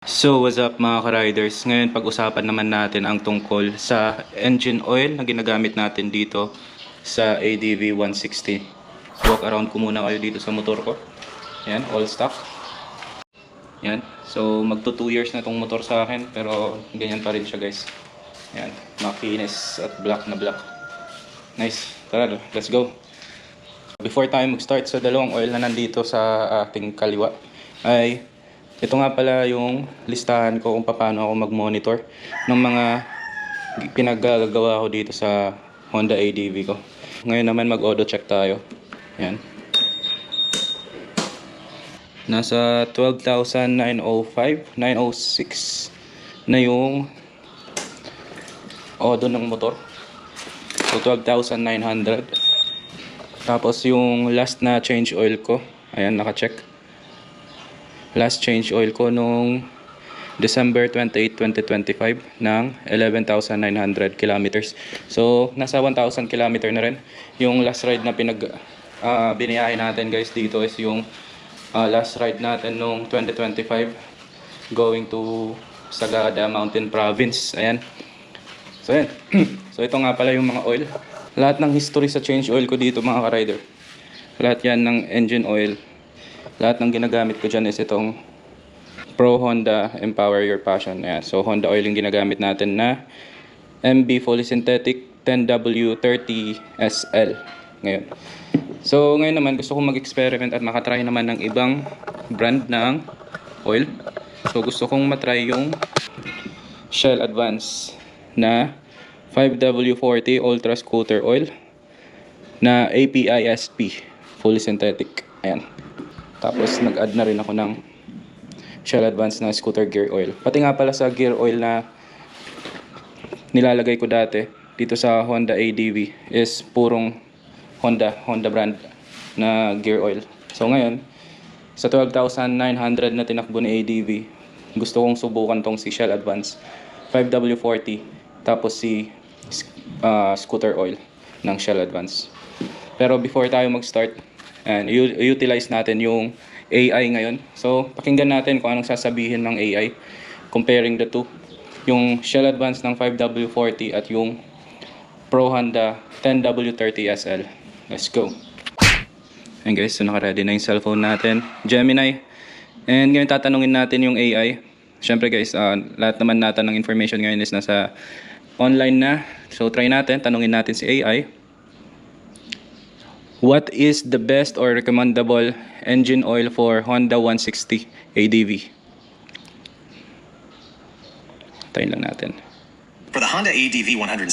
So what's up mga ka-riders? Ngayon pag-usapan naman natin ang tungkol sa engine oil na ginagamit natin dito sa ADV 160. Walk around ko muna kayo dito sa motor ko. Yan, all stock. Yan. So magto 2 years na tong motor sa akin pero ganyan pa rin siya guys. Yan, makinis at black na black. Nice. Tara, let's go. Before tayo mag-start sa dalawang oil na nandito sa ating kaliwa ay ito nga pala yung listahan ko kung paano ako mag-monitor ng mga pinaggagawa ko dito sa Honda ADV ko. Ngayon naman mag-auto check tayo. Yan. Nasa 12,905, 906 na yung auto ng motor. So 12,900. Tapos yung last na change oil ko, ayan, naka-check. Last change oil ko nung December 28, 2025 ng 11,900 kilometers. So, nasa 1,000 kilometer na rin. Yung last ride na biniyahe natin guys dito is yung last ride natin nung 2025 going to Sagada Mountain Province. Ayan. So, ayan. So, ito nga pala yung mga oil. Lahat ng history sa change oil ko dito mga ka-rider. Lahat yan ng engine oil. Lahat ng ginagamit ko dyan is itong Pro Honda Empower Your Passion. Ayan. So Honda oil yung ginagamit natin na MB Fully Synthetic 10W30SL ngayon. So ngayon naman gusto kong mag-experiment at makatry naman ng ibang brand ng oil. So gusto kong matry yung Shell Advance na 5W40 Ultra Scooter Oil na API SP Fully Synthetic. Ayan. Tapos nag-add na rin ako ng Shell Advance na scooter gear oil. Pati nga pala sa gear oil na nilalagay ko dati dito sa Honda ADV is purong Honda brand na gear oil. So ngayon, sa 12,900 na tinakbo ni ADV, gusto kong subukan tong si Shell Advance 5W40 tapos si scooter oil ng Shell Advance. Pero before tayo mag-start, and utilize natin yung AI ngayon. So, pakinggan natin kung anong sasabihin ng AI comparing the two. Yung Shell Advance ng 5W40 at yung Pro Honda 10W30SL. Let's go. And guys, so naka-ready na yung cellphone natin. Gemini. And ngayon tatanungin natin yung AI. Siyempre guys, lahat naman natin ng information ngayon is nasa online na. So, try natin. Tanungin natin si AI. What is the best or recommendable engine oil for Honda 160 ADV? Tayo lang natin. For the Honda ADV 160,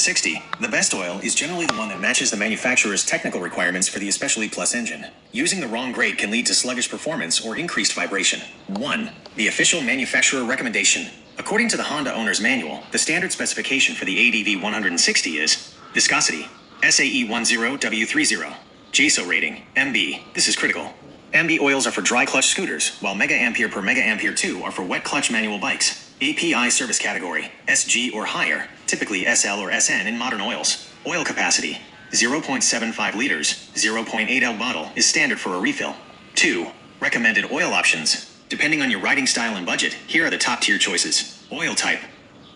the best oil is generally the one that matches the manufacturer's technical requirements for the Especially Plus engine. Using the wrong grade can lead to sluggish performance or increased vibration. 1. The official manufacturer recommendation. According to the Honda owner's manual, the standard specification for the ADV 160 is viscosity, SAE10W30. JSO rating, MB. This is critical. MB oils are for dry clutch scooters, while mega ampere per mega ampere 2 are for wet clutch manual bikes. API service category, SG or higher, typically SL or SN in modern oils. Oil capacity, 0.75 liters, 0.8 L bottle is standard for a refill. 2. Recommended oil options. Depending on your riding style and budget, here are the top tier choices. Oil type,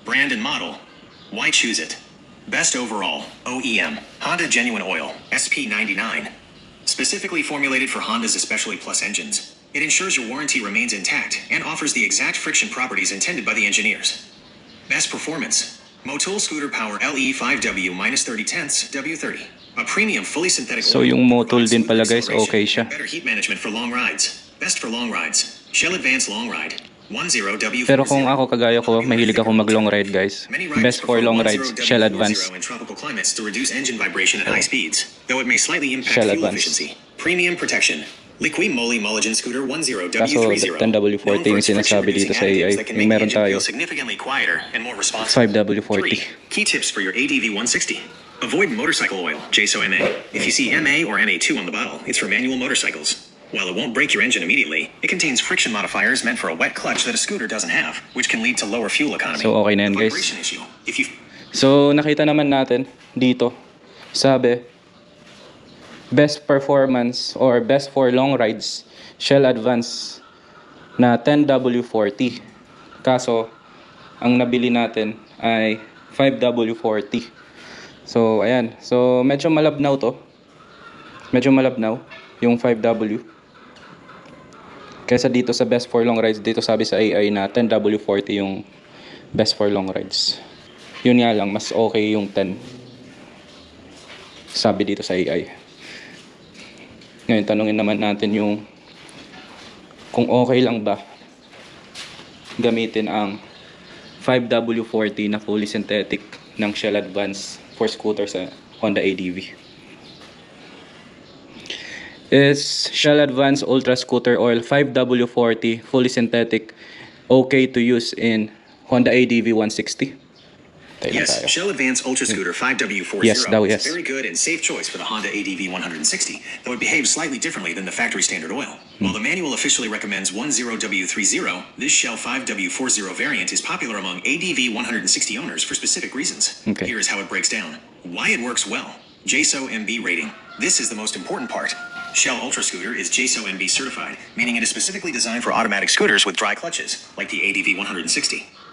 brand and model. Why choose it? Best overall, OEM, Honda Genuine Oil, SP99. Specifically formulated for Honda's Especially Plus engines, it ensures your warranty remains intact and offers the exact friction properties intended by the engineers. Best performance, Motul Scooter Power LE5W-30 W30. A premium fully synthetic So yung Motul din pala guys, okay siya. Better heat management for long rides. Best for long rides, Shell Advance Long Ride. Pero kung ako kagaya ko, mahilig ako mag long ride guys. Best for long rides, Shell Advance. Shell Advance. Premium protection. Liqui Moly Mulligan Scooter 10W30. Kaso 10W40 yung sinasabi dito sa AI. Yung meron tayo 5W40. Key tips for your ADV 160. Avoid motorcycle oil, JSO MA. If you see MA or MA2 on the bottle, it's for manual motorcycles. While it won't break your engine immediately, it contains friction modifiers meant for a wet clutch that a scooter doesn't have, which can lead to lower fuel economy. So okay na yan guys. So nakita naman natin dito, sabi, best performance or best for long rides, Shell Advance na 10W40. Kaso, ang nabili natin ay 5W40. So, ayan. So, medyo malabnaw to. Medyo malabnaw yung 5W. Kaysa dito sa best for long rides, dito sabi sa AI na 10W40 yung best for long rides. Yun nga lang, mas okay yung 10. Sabi dito sa AI. Ngayon, tanungin naman natin yung kung okay lang ba gamitin ang 5W40 na fully synthetic ng Shell Advance for scooter sa Honda ADV. Is Shell Advance Ultra Scooter Oil 5W40 fully synthetic okay to use in Honda ADV 160? Tayo lang Yes, tayo. Shell Advance Ultra Scooter 5W40 Yes, daw, yes. is a very good and safe choice for the Honda ADV 160, though it behaves slightly differently than the factory standard oil. While the manual officially recommends 10W30, this Shell 5W40 variant is popular among ADV 160 owners for specific reasons. Okay. Here is how it breaks down. Why it works well. JSO MB rating. This is the most important part. Shell Ultra Scooter is JSO MB certified, meaning it is specifically designed for automatic scooters with dry clutches, like the ADV 160.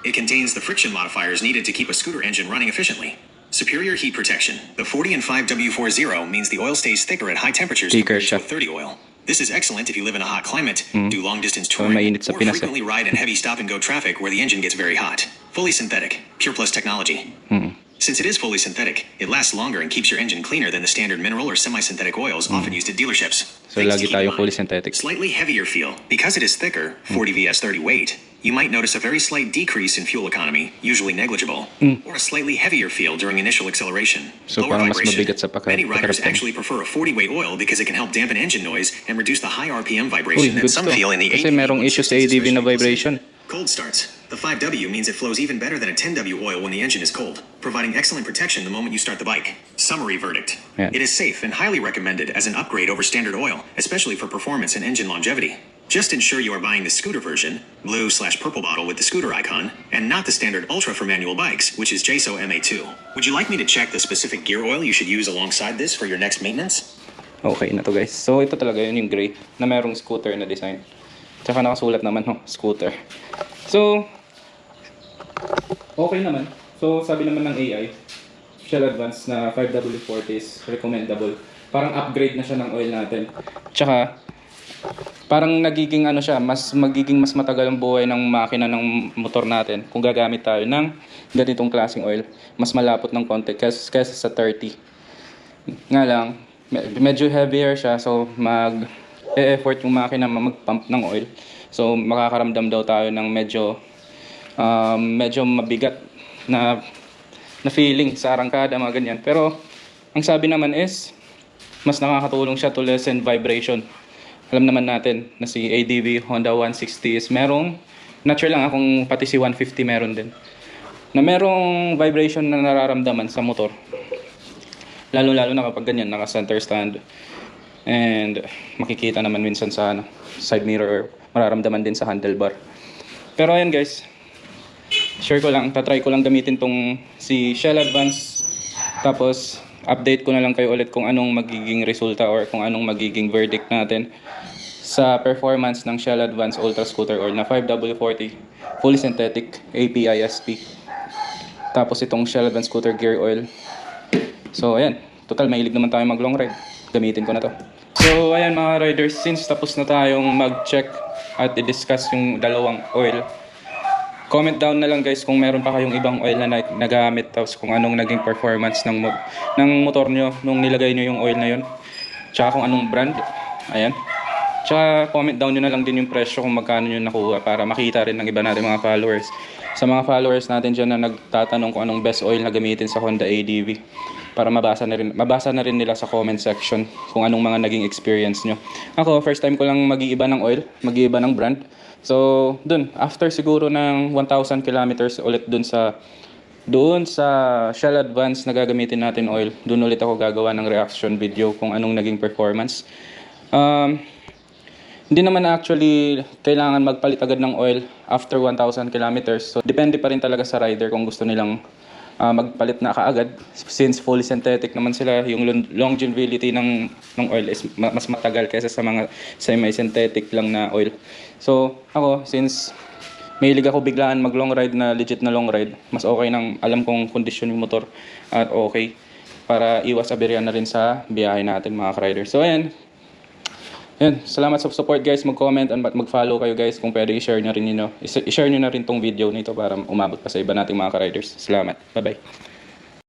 It contains the friction modifiers needed to keep a scooter engine running efficiently. Superior heat protection. The 40 and 5W40 means the oil stays thicker at high temperatures Thicker compared to siya. a 30 oil. This is excellent if you live in a hot climate, do long-distance So, touring, mainit sa or Pinas, frequently ride in heavy stop-and-go traffic where the engine gets very hot. Fully synthetic. Pure Plus technology. Since it is fully synthetic, it lasts longer and keeps your engine cleaner than the standard mineral or semi-synthetic oils often used at dealerships. So, Things lagi to keep tayo in fully mind. synthetic. Slightly heavier feel. Because it is thicker, 40 vs 30 weight, you might notice a very slight decrease in fuel economy, usually negligible, or a slightly heavier feel during initial acceleration. So, Lower parang mas vibration. mabigat sa Many riders pakiramdam. actually prefer a 40 weight oil because it can help dampen engine noise and reduce the high RPM Uy, vibration that good some to. feel in the Kasi ADV merong issue sa 160s, ADV na especially vibration. Cold starts. The 5W means it flows even better than a 10W oil when the engine is cold, providing excellent protection the moment you start the bike. Summary verdict. Yeah. It is safe and highly recommended as an upgrade over standard oil, especially for performance and engine longevity. Just ensure you are buying the scooter version, blue/purple bottle with the scooter icon, and not the standard Ultra for manual bikes, which is JSO MA2. Would you like me to check the specific gear oil you should use alongside this for your next maintenance? Okay na to guys. So ito talaga yun yung gray na merong scooter na design. Tsaka nakasulat naman scooter. So okay naman. So sabi naman ng AI, Shell Advance na 5W40 is recommendable. Parang upgrade na siya ng oil natin. Tsaka parang nagiging ano siya, magiging mas matagal ang buhay ng makina ng motor natin kung gagamit tayo ng ganitong klaseng oil. Mas malapot ng konti kaysa sa 30. Nga lang, medyo heavier siya, so mag-e-effort yung makina mag-pump ng oil. So makakaramdam daw tayo ng medyo mabigat na feeling sa arangkada, mga ganyan. Pero ang sabi naman is mas nakakatulong siya to lessen vibration. Alam naman natin na si ADV Honda 160 is merong, not sure lang kung pati si 150 meron din, na merong vibration na nararamdaman sa motor. Lalo-lalo na kapag ganyan, naka-center stand. And makikita naman minsan sa side mirror or mararamdaman din sa handlebar. Pero ayun guys, share ko lang, tatry ko lang gamitin tong si Shell Advance. Tapos update ko na lang kayo ulit kung anong magiging resulta or kung anong magiging verdict natin sa performance ng Shell Advance Ultra Scooter Oil na 5W40 fully synthetic API-SP. Tapos itong Shell Advance Scooter Gear Oil. So ayan, total mahilig naman tayo mag long ride. Gamitin ko na to. So ayan mga riders, since tapos na tayong mag-check at i-discuss yung dalawang oil, comment down na lang guys kung meron pa kayong ibang oil na nagamit, tapos kung anong naging performance ng motor nyo nung nilagay nyo yung oil na yun, tsaka kung anong brand. Ayan, tsaka comment down nyo na lang din yung presyo kung magkano nyo nakuha para makita rin ng iba natin mga followers. Sa mga followers natin dyan na nagtatanong kung anong best oil na gamitin sa Honda ADV, para mabasa na rin nila sa comment section kung anong mga naging experience nyo. Ako, first time ko lang mag-iiba ng oil, mag-iiba ng brand. So, dun, after siguro ng 1,000 kilometers ulit dun sa Shell Advance na gagamitin natin oil, dun ulit ako gagawa ng reaction video kung anong naging performance. Hindi naman actually kailangan magpalit agad ng oil after 1,000 kilometers. So, depende pa rin talaga sa rider kung gusto nilang magpalit na kaagad. Since fully synthetic naman sila, yung longevity ng oil is mas matagal kaysa sa mga semi-synthetic lang na oil. So, ako, since mahilig ako biglaan mag long ride na legit na long ride, mas okay nang alam kong kondisyon yung motor at okay para iwas aberya na rin sa biyahe natin mga ka-rider. So ayan, salamat sa support guys, mag-comment at mag-follow kayo guys, kung pwede i-share nyo na rin tong video nito para umabot pa sa iba nating mga ka-riders. Salamat, bye bye.